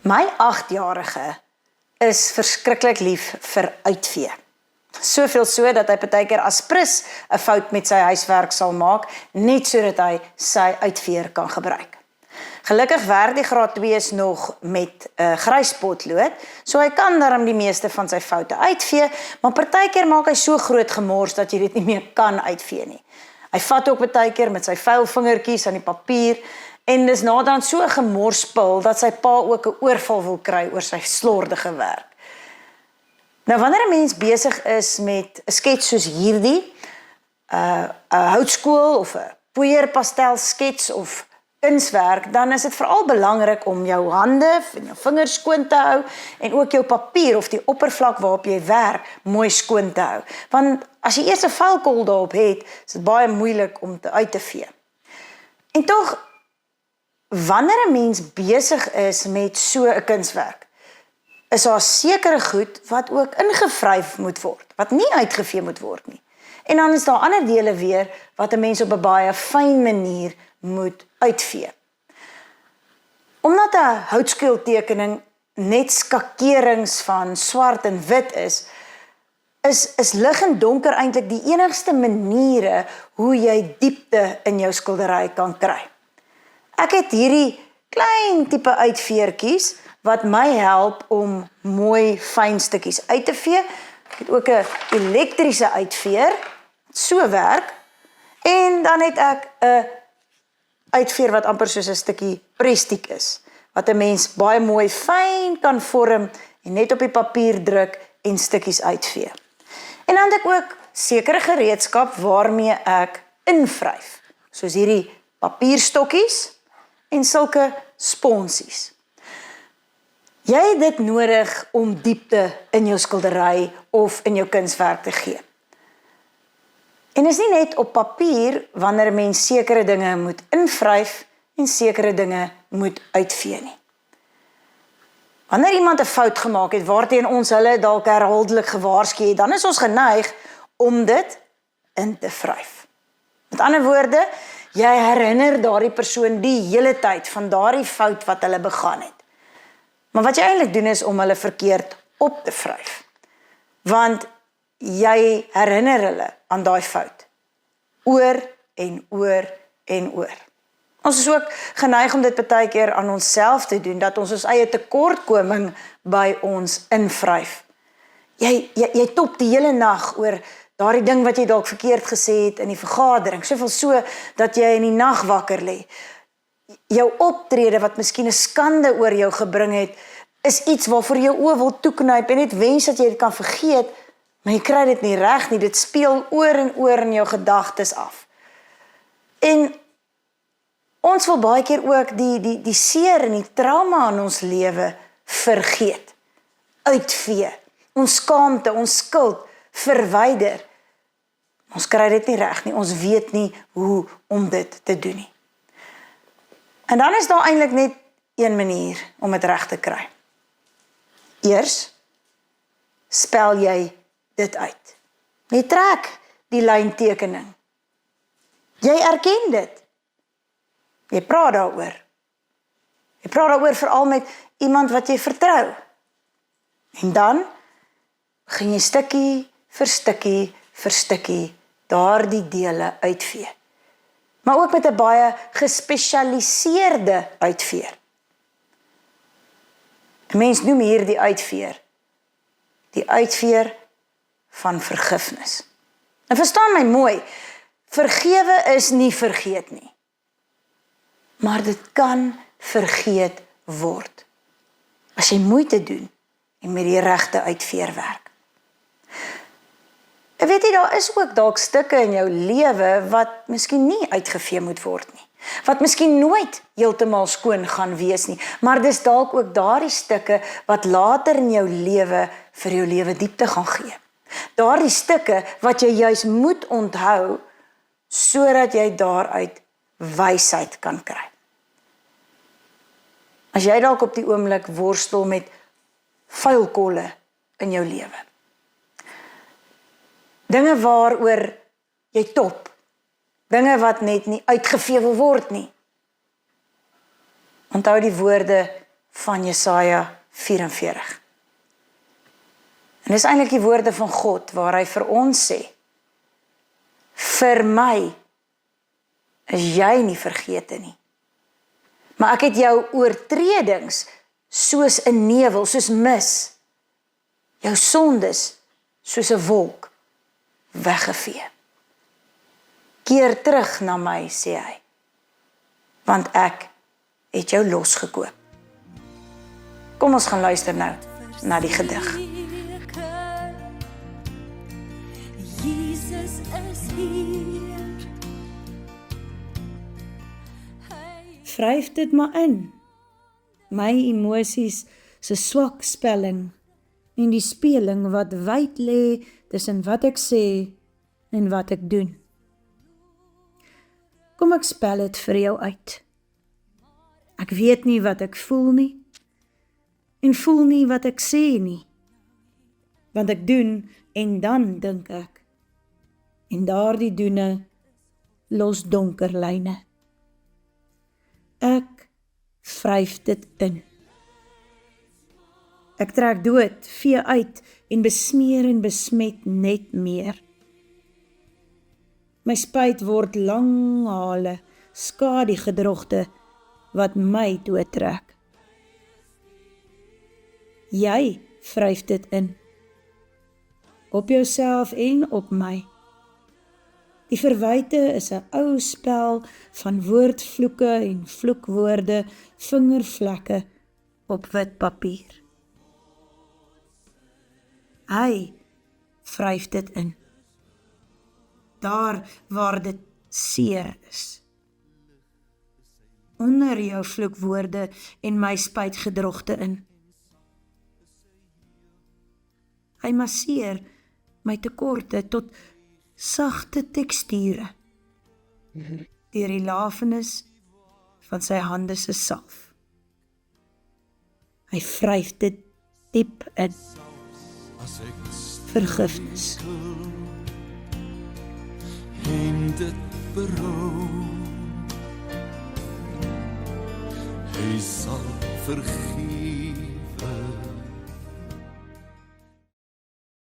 My 8-jarige is verskriklik lief vir uitvee. Soveel so dat hy partykeer aspris 'n fout met sy huiswerk sal maak, net sodat hy sy uitveer kan gebruik. Gelukkig werk die graad 2's nog met 'n grys potlood, so hy kan darm die meeste van sy foute uitvee, maar partykeer maak hy so groot gemors dat jy dit nie meer kan uitvee nie. Hy vat ook partykeer met sy vuil vingertjies aan die papier, en dis naderhand so 'n gemorspil dat sy pa ook 'n oorval wil kry oor sy slordige werk. Nou wanneer 'n mens besig is met 'n skets soos hierdie, 'n houtskool of 'n poeierpastel skets of kunswerk, dan is dit veral belangrik om jou hande en jou vingers skoon te hou en ook jou papier of die oppervlak waarop jy werk mooi skoon te hou. Want as jy eers 'n vuilkol daarop het, is dit baie moeilik om te uit te vee. En tog, wanneer 'n mens besig is met so 'n kunswerk, is daar sekere goed wat ook ingevryf moet word, wat nie uitgevee moet word nie. En dan is daar ander dele weer wat 'n mens op 'n baie fyn manier moet uitvee. Omdat 'n houtskooltekening net skakerings van swart en wit is lig en donker eintlik die enigste maniere hoe jy diepte in jou skildery kan kry. Ek het hierdie klein tipe uitveertjies wat my help om mooi fyn stukkies uit te vee. Ek het ook 'n elektriese uitveer, so werk, en dan het ek 'n uitveer wat amper soos 'n stukkie prestiek is, wat 'n mens baie mooi fyn kan vorm en net op die papier druk en stukkies uitvee. En dan het ek ook sekere gereedskap waarmee ek invryf, soos hierdie papierstokkies en sulke sponsies. Jy het dit nodig om diepte in jou skildery of in jou kunswerk te gee. En is nie net op papier wanneer 'n mens sekere dinge moet invryf en sekere dinge moet uitvee nie. Wanneer iemand 'n fout gemaak het waarteen ons hulle dalk herhaaldelik gewaarsku het, dan is ons geneig om dit in te vryf. Met ander woorde, jy herinner daardie persoon die hele tyd van daardie fout wat hulle begaan het. Maar wat jy eintlik doen is om hulle verkeerd op te vryf. Want jy herinner hulle aan daai fout. Oor en oor en oor. Ons is ook geneig om dit baie keer aan onsself te doen, dat ons eie tekortkoming by ons invryf. Jy top die hele nag oor daardie ding wat jy dalk verkeerd gesê het in die vergadering, soveel so dat jy in die nag wakker lê. Jou optrede wat miskien 'n skande oor jou gebring het, is iets waarvoor jy oë wil toeknyp en net wens dat jy dit kan vergeet, maar jy kry dit nie reg nie, dit speel oor en oor in jou gedagtes af. En ons wil baie keer ook die seer en die trauma in ons lewe vergeet, uitvee, ons skaamte, ons skuld verwyder. Ons kry dit nie reg nie, ons weet nie hoe om dit te doen nie. En dan is daar eintlik net een manier om dit reg te kry. Eers spel jy dit uit. Jy trek die lyntekening. Jy erken dit. Jy praat daaroor. Jy praat daaroor veral met iemand wat jy vertrou. En dan begin jy stukkie vir stukkie vir stukkie daardie dele uitvee. Maar ook met 'n baie gespesialiseerde uitveer. 'n Mens noem hier die uitveer die uitveer van vergifnis. En verstaan my mooi, vergewe is nie vergeet nie. Maar dit kan vergeet word, as jy moeite doen en met die regte uitveer werk. En weet jy, daar is ook dalk stukke in jou lewe wat miskien nie uitgevee moet word nie, wat miskien nooit heeltemal skoon gaan wees nie, maar dis dalk ook daardie stukke wat later in jou lewe vir jou lewe diepte gaan gee. Daardie stukke wat jy juis moet onthou, sodat jy daaruit wysheid kan kry. As jy dalk op die oomblik worstel met vuilkolle in jou lewe, dinge waaroor jy top, dinge wat net nie uitgevee wil word nie. Onthou die woorde van Jesaja 44. En dis eintlik die woorde van God waar hy vir ons sê, vir my is jy nie vergete nie. Maar ek het jou oortredings soos 'n nevel, soos mis, jou sondes soos 'n wolk weggevee. Keer terug na my, sê hy, want ek het jou losgekoop. Kom ons gaan luister nou na die gedig. Jesus is hier. Vryf dit maar in. My emosies se swak spelling en die speling wat wyd lê tussen wat ek sê en wat ek doen. Kom ek spel dit vir jou uit. Ek weet nie wat ek voel nie en voel nie wat ek sê nie. Want ek doen en dan dink ek. En daardie doene los donker lyne. Ek vryf dit in. Ek trek dood, vee uit en besmeer en besmet net meer. My spyt word lang hale, skadu gedrogte wat my doodtrek. Jy vryf dit in. Op jouself en op my. Die verwyte is 'n ou spel van woordvloeke en vloekwoorde, vingervlekke op wit papier. Hy vryf dit in. Daar waar dit seer is. Onder jou vloekwoorde en my spytgedrogte in. Hy masseer my tekorte tot sagte teksture deur die lafenis van sy hande se salf. Hy vryf dit diep in. Vergifnis. En dit berou. Hy sal vergeet.